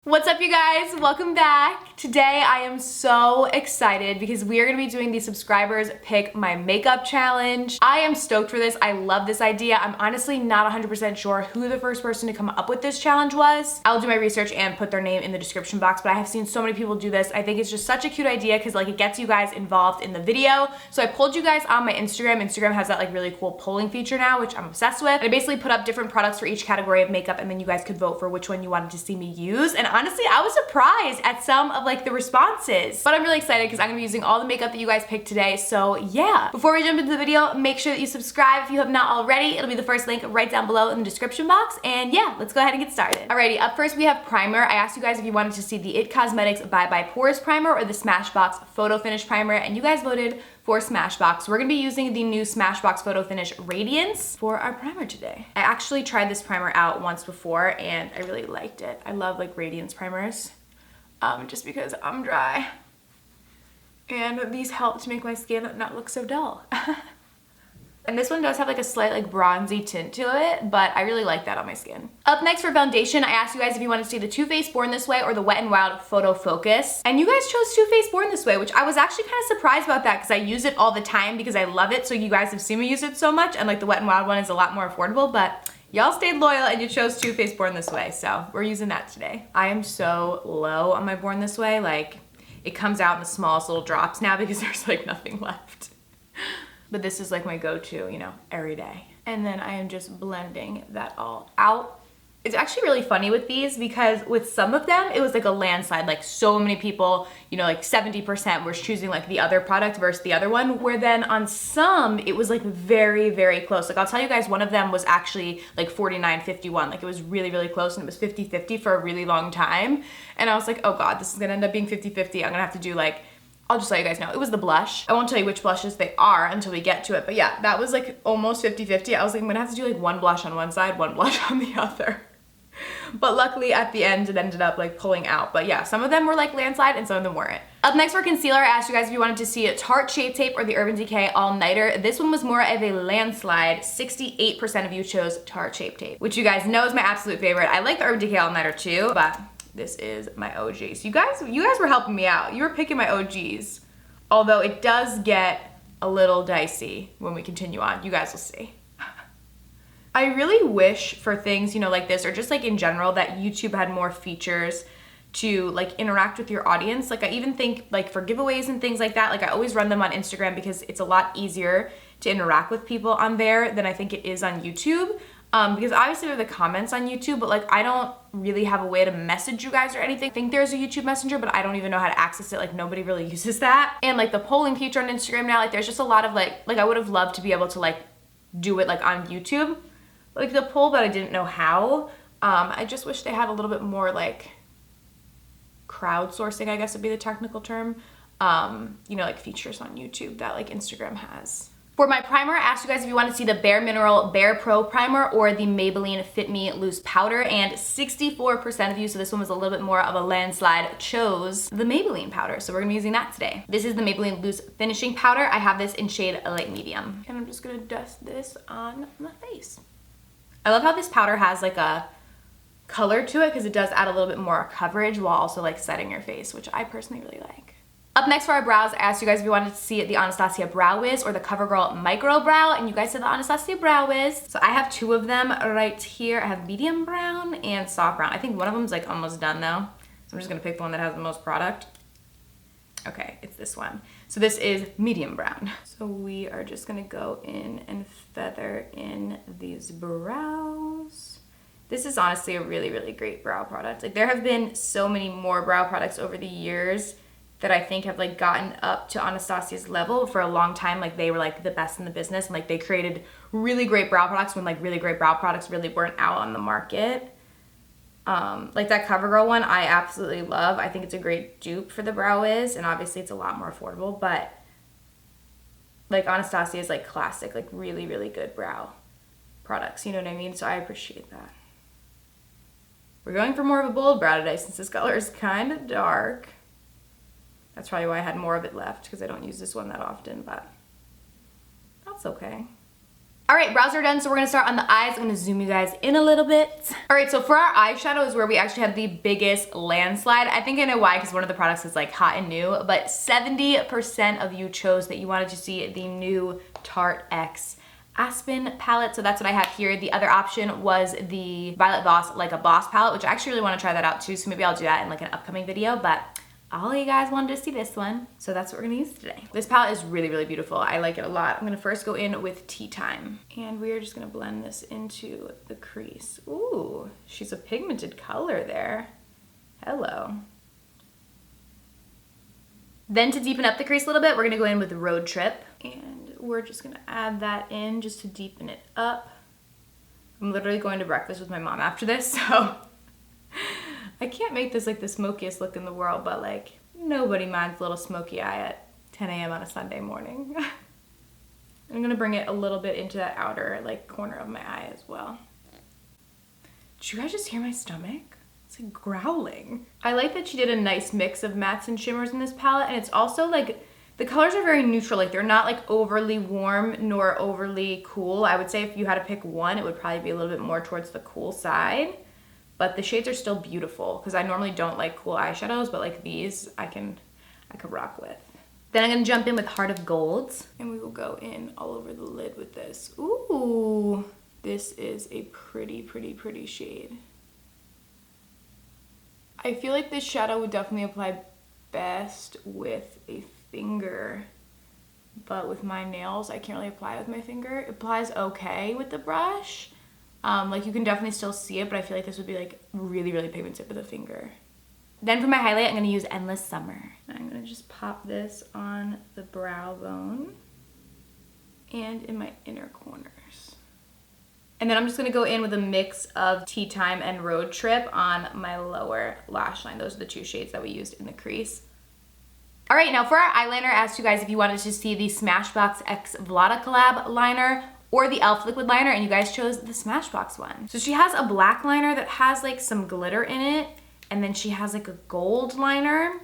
What's up, you guys? Welcome back. Today I am so excited because we are going to be doing the subscribers pick my makeup challenge. I am stoked for this. I love this idea. I'm honestly not 100% sure who the first person to come up with this challenge was. I'll do my research and put their name in the description box, but I have seen so many people do this. I think it's just such a cute idea because like it gets you guys involved in the video. So I pulled you guys on my Instagram. Instagram has that like really cool polling feature now, which I'm obsessed with. And I basically put up different products for each category of makeup and then you guys could vote for which one you wanted to see me use. And honestly, I was surprised at some of like the responses, but I'm really excited because I'm gonna be using all the makeup that you guys picked today. So yeah, before we jump into the video, make sure that you subscribe if you have not already. It'll be the first link right down below in the description box. And yeah, let's go ahead and get started. Alrighty, up first we have primer. I asked you guys if you wanted to see the IT Cosmetics Bye Bye Pores primer or the Smashbox Photo Finish primer, and you guys voted for Smashbox. We're gonna be using the new Smashbox Photo Finish Radiance for our primer today. I actually tried this primer out once before and I really liked it. I love like Radiance primers, just because I'm dry. And these help to make my skin not look so dull. And this one does have like a slight like bronzy tint to it, but I really like that on my skin. Up next for foundation, I asked you guys if you wanted to see the Too Faced Born This Way or the Wet n Wild Photo Focus. And you guys chose Too Faced Born This Way, which I was actually kind of surprised about that because I use it all the time because I love it. So you guys have seen me use it so much, and like the Wet n Wild one is a lot more affordable, but y'all stayed loyal and you chose Too Faced Born This Way. So we're using that today. I am so low on my Born This Way. Like it comes out in the smallest little drops now because there's like nothing left. But this is like my go-to, you know, every day. And then I am just blending that all out. It's actually really funny with these because with some of them, it was like a landslide. Like so many people, you know, like 70% were choosing like the other product versus the other one. Where then on some, it was like very, very close. Like I'll tell you guys, one of them was actually like 49-51. Like it was really, really close and it was 50-50 for a really long time. And I was like, oh God, this is gonna end up being 50-50. I'm gonna have to do like, I'll just let you guys know. It was the blush. I won't tell you which blushes they are until we get to it. But yeah, that was like almost 50-50. I was like, I'm gonna have to do like one blush on one side, one blush on the other. But luckily at the end, it ended up like pulling out. But yeah, some of them were like landslide and some of them weren't. Up next for concealer, I asked you guys if you wanted to see Tarte Shape Tape or the Urban Decay All Nighter. This one was more of a landslide. 68% of you chose Tarte Shape Tape, which you guys know is my absolute favorite. I like the Urban Decay All Nighter too, but this is my OG. So you guys were helping me out. You were picking my OGs. Although it does get a little dicey when we continue on. You guys will see. I really wish for things, you know, like this or just like in general that YouTube had more features to like interact with your audience. Like I even think like for giveaways and things like that, like I always run them on Instagram because it's a lot easier to interact with people on there than I think it is on YouTube. Because obviously there are the comments on YouTube, but like I don't really have a way to message you guys or anything. I think there's a YouTube Messenger, but I don't even know how to access it. Like nobody really uses that. And like the polling feature on Instagram now, like there's just a lot of like I would have loved to be able to like do it like on YouTube, like the poll, but I didn't know how. I just wish they had a little bit more like crowdsourcing, I guess would be the technical term. You know, like features on YouTube that like Instagram has. For my primer, I asked you guys if you want to see the Bare Mineral Bare Pro Primer or the Maybelline Fit Me Loose Powder, and 64% of you, so this one was a little bit more of a landslide, chose the Maybelline powder. So we're gonna be using that today. This is the Maybelline Loose Finishing Powder. I have this in shade Light Medium. And I'm just gonna dust this on my face. I love how this powder has like a color to it because it does add a little bit more coverage while also like setting your face, which I personally really like. Up next for our brows, I asked you guys if you wanted to see the Anastasia Brow Wiz or the CoverGirl Micro Brow, and you guys said the Anastasia Brow Wiz. So I have two of them right here. I have medium brown and soft brown. I think one of them is like almost done though. So I'm just gonna pick the one that has the most product. Okay, it's this one. So this is medium brown. So we are just gonna go in and feather in these brows. This is honestly a really, really great brow product. Like there have been so many more brow products over the years that I think have like gotten up to Anastasia's level. For a long time, like they were like the best in the business and like they created really great brow products when like really great brow products really weren't out on the market. Like that CoverGirl one, I absolutely love. I think it's a great dupe for the Brow Wiz, and obviously it's a lot more affordable, but like Anastasia is like classic, like really, really good brow products, you know what I mean? So I appreciate that. We're going for more of a bold brow today since this color is kind of dark. That's probably why I had more of it left because I don't use this one that often, but that's okay. All right, brows are done, so we're gonna start on the eyes. I'm gonna zoom you guys in a little bit. All right, so for our eyeshadow is where we actually have the biggest landslide. I think I know why, because one of the products is like hot and new, but 70% of you chose that you wanted to see the new Tarte X Aspen palette, so that's what I have here. The other option was the Violet Voss Like a Boss palette, which I actually really want to try that out too, so maybe I'll do that in like an upcoming video, but all you guys wanted to see this one, so that's what we're gonna use today. This palette is really, really beautiful. I like it a lot. I'm gonna first go in with Tea Time, and we are just gonna blend this into the crease. Ooh, she's a pigmented color there. Hello. Then to deepen up the crease a little bit, we're gonna go in with Road Trip, and we're just gonna add that in just to deepen it up. I'm literally going to breakfast with my mom after this, so I can't make this like the smokiest look in the world, but like nobody minds a little smoky eye at 10 a.m. on a Sunday morning. I'm gonna bring it a little bit into that outer like corner of my eye as well. Did you guys just hear my stomach? It's like growling. I like that she did a nice mix of mattes and shimmers in this palette, and it's also like, the colors are very neutral. Like they're not like overly warm nor overly cool. I would say if you had to pick one, it would probably be a little bit more towards the cool side. But the shades are still beautiful because I normally don't like cool eyeshadows, but like these I could rock with. Then I'm gonna jump in with Heart of Gold, and we will go in all over the lid with this. Ooh, this is a pretty, pretty, pretty shade. I feel like this shadow would definitely apply best with a finger, but with my nails, I can't really apply it with my finger. It applies okay with the brush. Like you can definitely still see it, but I feel like this would be like really, really pigmented with a finger. Then for my highlight, I'm gonna use Endless Summer. I'm gonna just pop this on the brow bone and in my inner corners. And then I'm just gonna go in with a mix of Tea Time and Road Trip on my lower lash line. Those are the two shades that we used in the crease. All right, now for our eyeliner, I asked you guys if you wanted to see the Smashbox X Vlada collab liner or the e.l.f. liquid liner, and you guys chose the Smashbox one. So she has a black liner that has like some glitter in it, and then she has like a gold liner.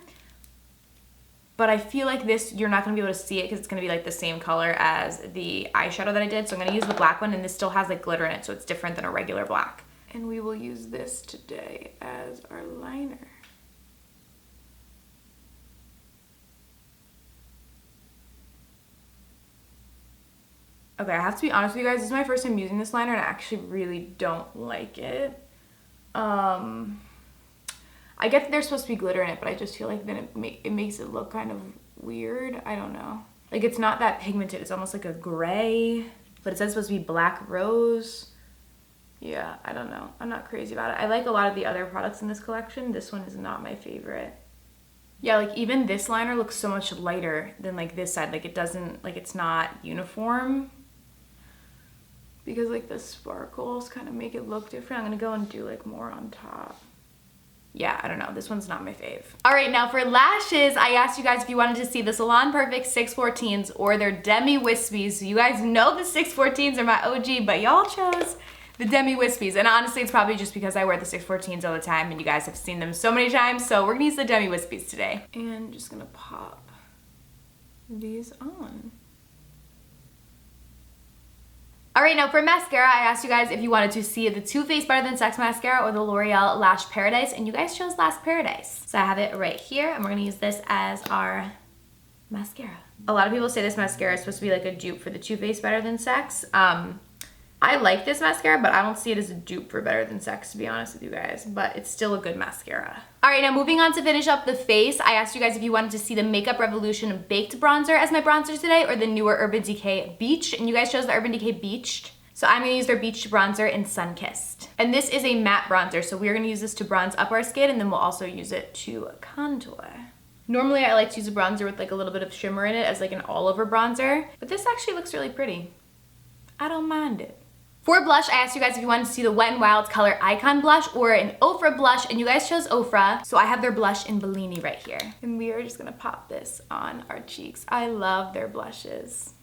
But I feel like this, you're not gonna be able to see it because it's gonna be like the same color as the eyeshadow that I did. So I'm gonna use the black one, and this still has like glitter in it, so it's different than a regular black. And we will use this today as our liner. Okay, I have to be honest with you guys, this is my first time using this liner and I actually really don't like it. I get that there's supposed to be glitter in it, but I just feel like then it makes it look kind of weird. I don't know. Like it's not that pigmented, it's almost like a gray, but it says it's supposed to be black rose. Yeah, I don't know. I'm not crazy about it. I like a lot of the other products in this collection. This one is not my favorite. Yeah, like even this liner looks so much lighter than like this side. Like it doesn't, like it's not uniform. Because like the sparkles kind of make it look different. I'm gonna go and do like more on top. Yeah, I don't know, this one's not my fave. All right, now for lashes, I asked you guys if you wanted to see the Salon Perfect 614s or their Demi Wispies. So you guys know the 614s are my OG, but y'all chose the Demi Wispies. And honestly, it's probably just because I wear the 614s all the time and you guys have seen them so many times. So we're gonna use the Demi Wispies today. And just gonna pop these on. All right, now for mascara, I asked you guys if you wanted to see the Too Faced Better Than Sex mascara or the L'Oreal Lash Paradise, and you guys chose Lash Paradise. So I have it right here, and we're gonna use this as our mascara. A lot of people say this mascara is supposed to be like a dupe for the Too Faced Better Than Sex. I like this mascara, but I don't see it as a dupe for Better Than Sex, to be honest with you guys, but it's still a good mascara. All right, now moving on to finish up the face, I asked you guys if you wanted to see the Makeup Revolution Baked Bronzer as my bronzer today or the newer Urban Decay Beached, and you guys chose the Urban Decay Beached. So I'm gonna use their Beached Bronzer in Sunkissed. And this is a matte bronzer, so we're gonna use this to bronze up our skin, and then we'll also use it to contour. Normally I like to use a bronzer with like a little bit of shimmer in it as like an all-over bronzer, but this actually looks really pretty. I don't mind it. For blush, I asked you guys if you wanted to see the Wet n Wild Color Icon blush or an Ofra blush, and you guys chose Ofra, so I have their blush in Bellini right here. And we are just gonna pop this on our cheeks. I love their blushes.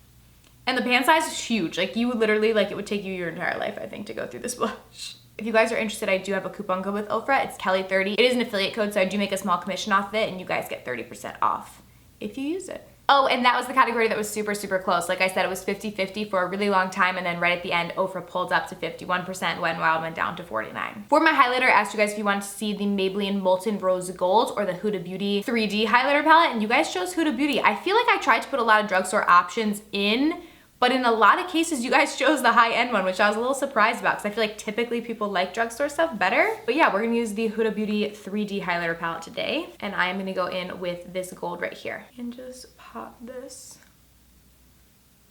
And the pan size is huge. Like you would literally, like it would take you your entire life, I think, to go through this blush. If you guys are interested, I do have a coupon code with Ofra. It's Kelly30. It is an affiliate code, so I do make a small commission off of it, and you guys get 30% off if you use it. Oh, and that was the category that was super, super close. Like I said, it was 50-50 for a really long time, and then right at the end, Ofra pulled up to 51%, Wet n Wild went down to 49. For my highlighter, I asked you guys if you wanted to see the Maybelline Molten Rose Gold or the Huda Beauty 3D highlighter palette, and you guys chose Huda Beauty. I feel like I tried to put a lot of drugstore options in, but in a lot of cases, you guys chose the high-end one, which I was a little surprised about because I feel like typically people like drugstore stuff better. But yeah, we're gonna use the Huda Beauty 3D highlighter palette today. And I am gonna go in with this gold right here and just pop this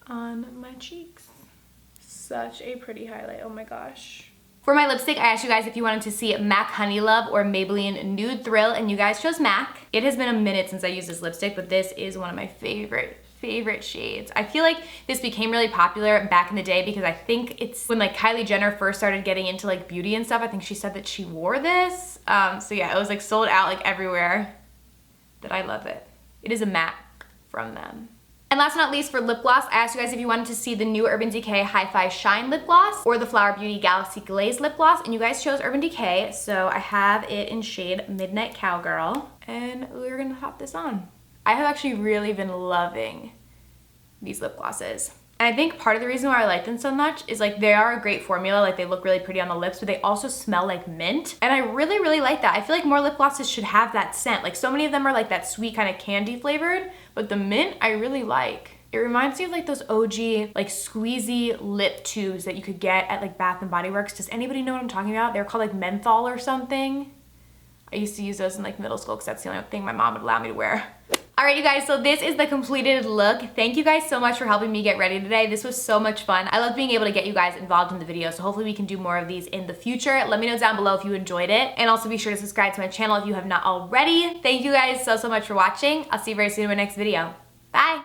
on my cheeks. Such a pretty highlight, oh my gosh. For my lipstick, I asked you guys if you wanted to see MAC Honey Love or Maybelline Nude Thrill, and you guys chose MAC. It has been a minute since I used this lipstick, but this is one of my favorite shades. I feel like this became really popular back in the day because I think it's when like Kylie Jenner first started getting into like beauty and stuff. I think she said that she wore this. So yeah, it was like sold out like everywhere, but I love it. It is a matte from them. And last but not least, for lip gloss, I asked you guys if you wanted to see the new Urban Decay Hi-Fi Shine lip gloss or the Flower Beauty Galaxy Glaze lip gloss, and you guys chose Urban Decay, so I have it in shade Midnight Cowgirl, and we're gonna pop this on. I have actually really been loving these lip glosses. And I think part of the reason why I like them so much is like they are a great formula, like they look really pretty on the lips, but they also smell like mint. And I really, really like that. I feel like more lip glosses should have that scent. Like so many of them are like that sweet kind of candy flavored, but the mint I really like. It reminds me of like those OG like squeezy lip tubes that you could get at like Bath and Body Works. Does anybody know what I'm talking about? They're called like menthol or something. I used to use those in like middle school because that's the only thing my mom would allow me to wear. All right, you guys, so this is the completed look. Thank you guys so much for helping me get ready today. This was so much fun. I love being able to get you guys involved in the video, so hopefully we can do more of these in the future. Let me know down below if you enjoyed it, and also be sure to subscribe to my channel if you have not already. Thank you guys so much for watching. I'll see you very soon in my next video. Bye.